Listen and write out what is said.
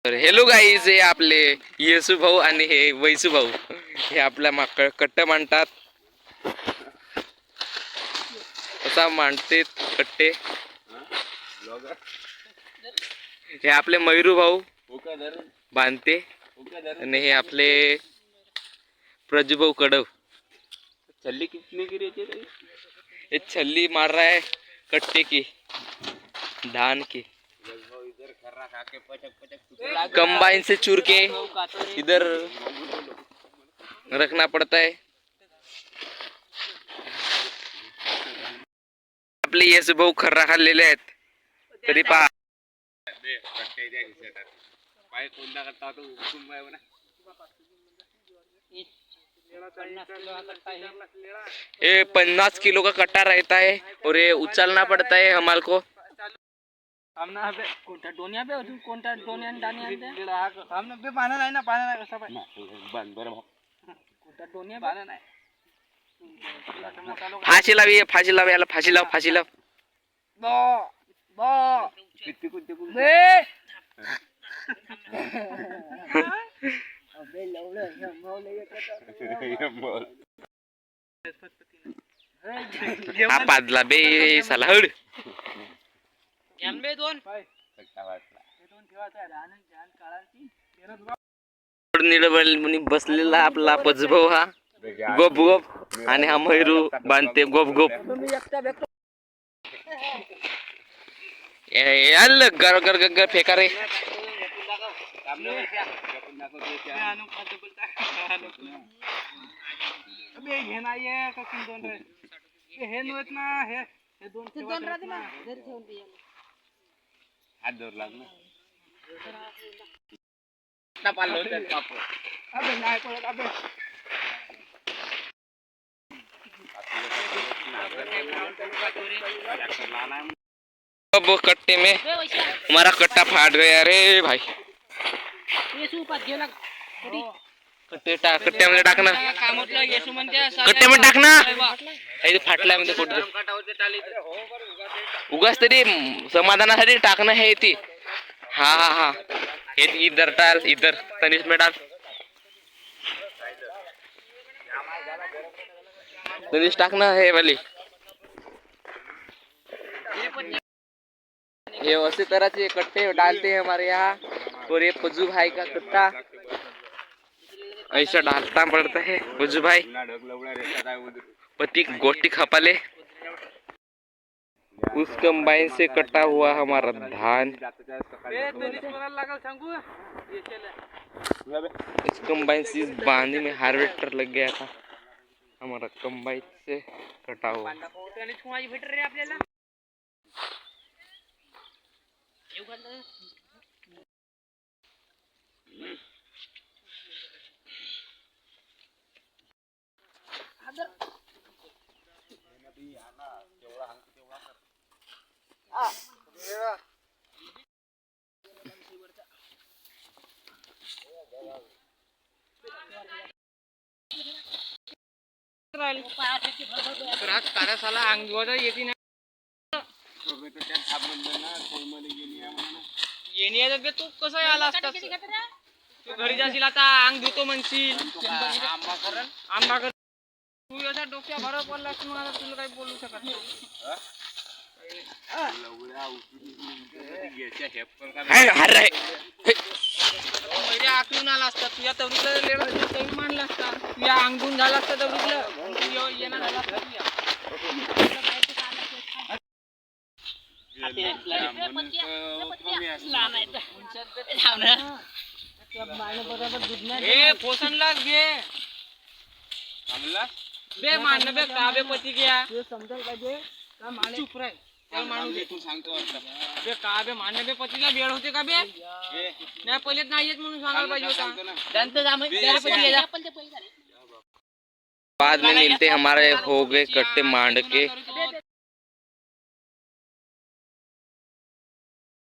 तर hello guys, हे आपले येसू भाऊ आणि हे वैसू भाऊ हे आपल्या कट्ट मांडतात. असा मांडते कट्टे. हे आपले मयूरू भाऊ बांधते आणि हे आपले प्रजू भाऊ कडव छल्ली कितने की रहती है. ये छल्ली मार रहा है कट्टे की, धान की. कंबाइन से चूर के इधर रखना पड़ता है. आपले येसू भाऊ खर्रा खाल्लेले आहेत तरी पहा. ये 50 किलो का कट्टा रहता है और ये उछलना पड़ता है हमारे को. फाशी लावी, फाशी लाव याला, फाशी लाव, फाशी लाव. हा पाजला बे साला हड. बसलेला आपला पजभाऊ हा गोप गोप आणि हा मयूरू बांधते गोप गोप. गर गर गर फेका रे. अब कट्टे में हमारा कट्टा फाट गया रे भाई. कट्ट्यामध्ये टाकना, कट्ट्यामध्ये टाकना. फाटलाय म्हणजे कुठे उगाच तरी समाधानासाठी टाकणं हे ती. हा हा हा, हे इधर डाल, इधर तनिष में डाल, तनिष टाकना हे वाली. ये उसी तरह से कट्टे डालते हैं हमारे यहाँ. और ये पजू भाई का कट्टा ऐसा डालता पड़ता है. पजू भाई पति गोटी खपाले. उस कंबाइन से कटा हुआ हमारा धान इस कंबाइन से बांधने में हार्वेस्टर लग गया था. हमारा कंबाइन से कटा हुआ. तू कसं आला असता तू घरी जाशील आता अंग धुतो म्हणशील आंबा कर. तू याचा डोक्या भर पडलास मग आता तुला काही बोलू शकत नाही. आखलून आला असता तुझ्या तवरीतलं मांडला असता. तुझ्या अंगून झाला असता तवरीतलं येणार झाला असता. पोसणलाच घे बे मान बे का बे पती घ्या समजायला पाहिजे का माने चुप राय. माणूस तू सांगतो बे का बे मान बे पतीला वेळ होते का बे नाही पहिले नाही येत म्हणून सांगायला पाहिजे होता. बाद में मिलते हमारे हो गए कट्टे मांड के.